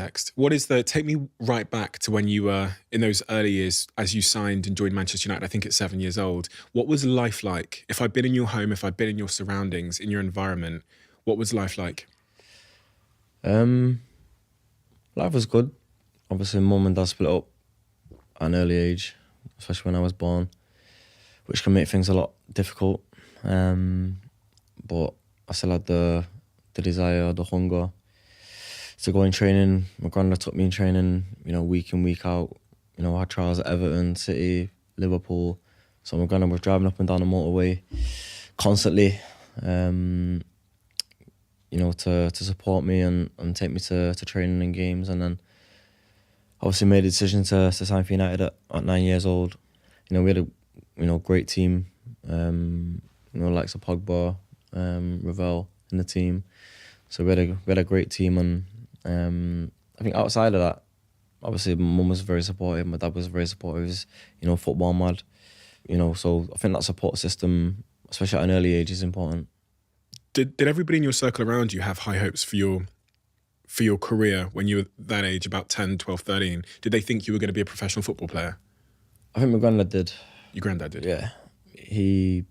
context. What is the, take me right back to when you were in those early years as you signed and joined Manchester United, I think at 7 years old. What was life like? If I'd been in your home, if I'd been in your surroundings, in your environment, what was life like? Life was good. Obviously, mum and dad split up at an early age, especially when I was born, which can make things a lot difficult. But I still had the desire, the hunger to go in training. My granddad took me in training, week in, week out. I had trials at Everton, City, Liverpool. So my granddad was driving up and down the motorway constantly, to support me and take me to training and games. And then obviously made a decision to sign for United at 9 years old. We had a great team, likes of Pogba, Ravel in the team. So we had a great team, and I think outside of that, obviously my mum was very supportive, my dad was very supportive. He was, football mad. So I think that support system, especially at an early age, is important. Did everybody in your circle around you have high hopes for your career when you were that age, about 10, 12, 13? Did they think you were going to be a professional football player? I think my granddad did. Your granddad did? Yeah. He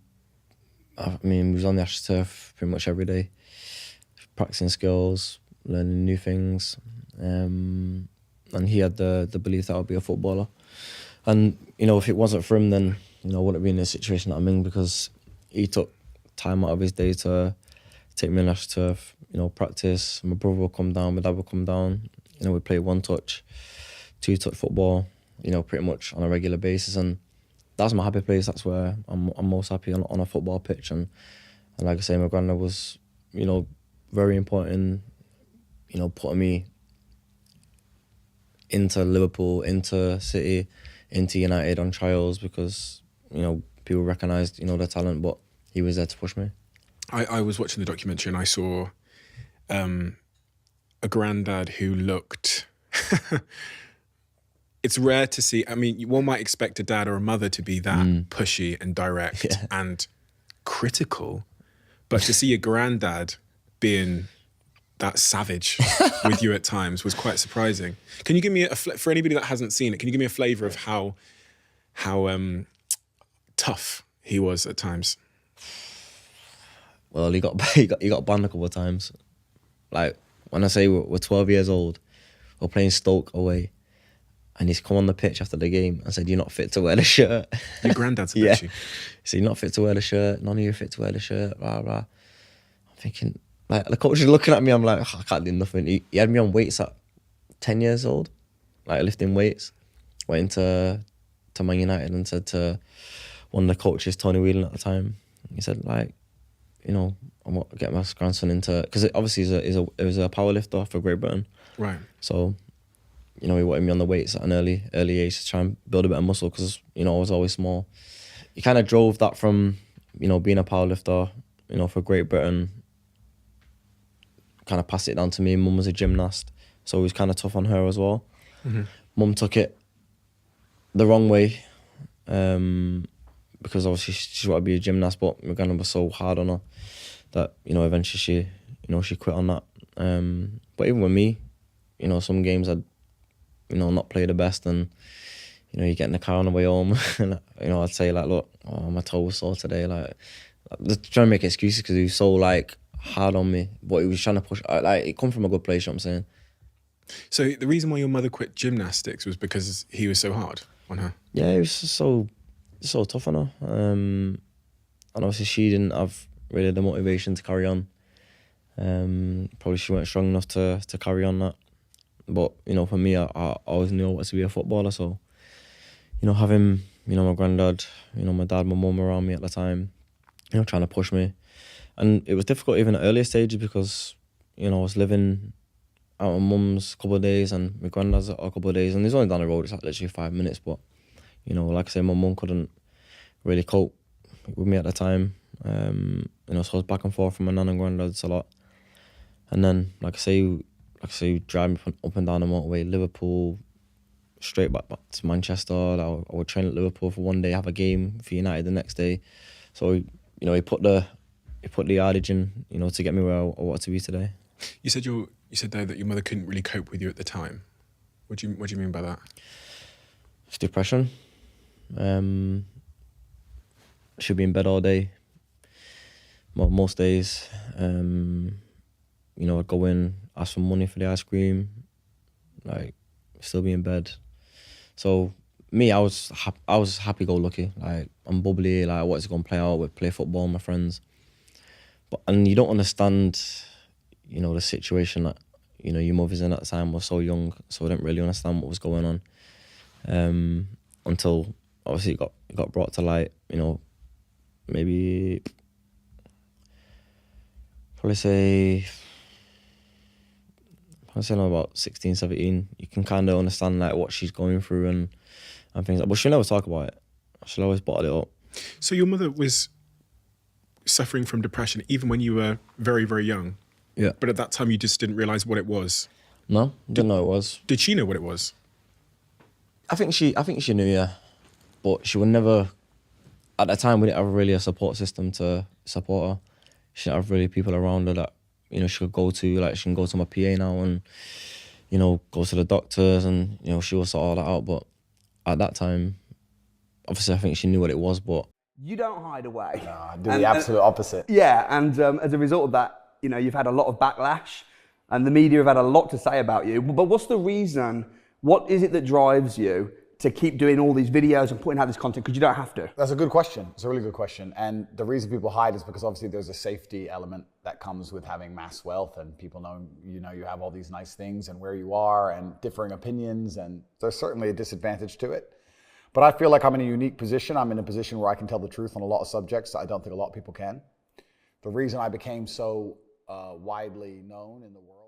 was on the Ashes turf pretty much every day, practicing skills, learning new things. And he had the belief that I'd be a footballer. And, if it wasn't for him, then, I wouldn't be in the situation that I'm in, because he took time out of his day to take me on Ashes turf, practice. My brother would come down, my dad would come down. We'd play one touch, two touch football, pretty much on a regular basis. And that's my happy place. That's where I'm most happy on a football pitch. And like I say, my granddad was, very important in, putting me into Liverpool, into City, into United on trials, because, people recognised, the talent, but he was there to push me. I was watching the documentary and I saw a granddad who looked... It's rare to see. One might expect a dad or a mother to be that pushy and direct and critical, but to see a granddad being that savage with you at times was quite surprising. Can you give me for anybody that hasn't seen it? Can you give me a flavour of how tough he was at times? Well, he got banned a couple of times. Like, when I say we're 12 years old, we're playing Stoke away, and he's come on the pitch after the game and said, "You're not fit to wear the shirt." Your granddad's a yeah. bitchy. He said, "You're not fit to wear the shirt. None of you are fit to wear the shirt." Blah blah. I'm thinking, like, the coach is looking at me. I'm like, I can't do nothing. He had me on weights at 10 years old, like lifting weights. Went into Man United and said to one of the coaches, Tony Whelan at the time, he said, like, I want to get my grandson into, because obviously he was a power lifter for Great Britain. Right. So, he wanted me on the weights at an early age to try and build a bit of muscle, because, I was always small. He kind of drove that from, being a power lifter, for Great Britain, kind of passed it down to me. Mum was a gymnast, so it was kind of tough on her as well. Mm-hmm. Mum took it the wrong way, because obviously she wanted to be a gymnast, but my granddad was so hard on her that, eventually she quit on that. But even with me, some games I'd, not play the best, and, you get in the car on the way home, and, I'd say, like, look, my toe was sore today, like, just trying to make excuses, because he was so, like, hard on me, but he was trying to push, like, it come from a good place, you know what I'm saying? So the reason why your mother quit gymnastics was because he was so hard on her? Yeah, he was just so tough on her. And obviously she didn't have really the motivation to carry on. Probably she weren't strong enough to carry on that. But, for me, I always knew I wanted to be a footballer, so, having, my granddad, my dad, my mum around me at the time, trying to push me. And it was difficult even at earlier stages, because, I was living out of mum's a couple of days and my granddad's a couple of days, and it's only down the road, it's like literally 5 minutes, but, like I say, my mum couldn't really cope with me at the time. So I was back and forth from my nan and granddad's a lot. And then, like I say, driving up and down the motorway, Liverpool, straight back to Manchester. I would train at Liverpool for one day, have a game for United the next day. So, he put the yardage in, to get me where I wanted to be today. You said your You said though that your mother couldn't really cope with you at the time. What do you mean by that? It's depression. She'd be in bed all day. Well, most days. You know, I'd go in, ask for money for the ice cream, like still be in bed. So me, I was happy-go-lucky. Like I'm bubbly. Like I wanted to go and play out, with play football with my friends. And you don't understand, you know, the situation that, you know, your mother's in at the time was so young, so I didn't really understand what was going on until obviously it got brought to light. You know, maybe probably say about 16, 17. You can kind of understand like what she's going through and things like. But she'll never talk about it. She'll always bottle it up. So your mother was suffering from depression even when you were very, very young. Yeah. But at that time you just didn't realise what it was. No, didn't know it was. Did she know what it was? I think she knew, yeah. But she would never. At that time, we didn't have really a support system to support her. She didn't have really people around her that, you know, she could go to. Like she can go to my PA now and, you know, go to the doctors and, you know, she will sort all that out. But at that time, obviously, I think she knew what it was. But you don't hide away. No, I do the absolute opposite. Yeah, and as a result of that, you know, you've had a lot of backlash, and the media have had a lot to say about you. But what's the reason? What is it that drives you to keep doing all these videos and putting out this content? Because you don't have to. That's a good question. It's a really good question. And the reason people hide is because obviously there's a safety element that comes with having mass wealth and people know, you know, you have all these nice things and where you are and differing opinions. And there's certainly a disadvantage to it. But I feel like I'm in a unique position. I'm in a position where I can tell the truth on a lot of subjects that I don't think a lot of people can. The reason I became so widely known in the world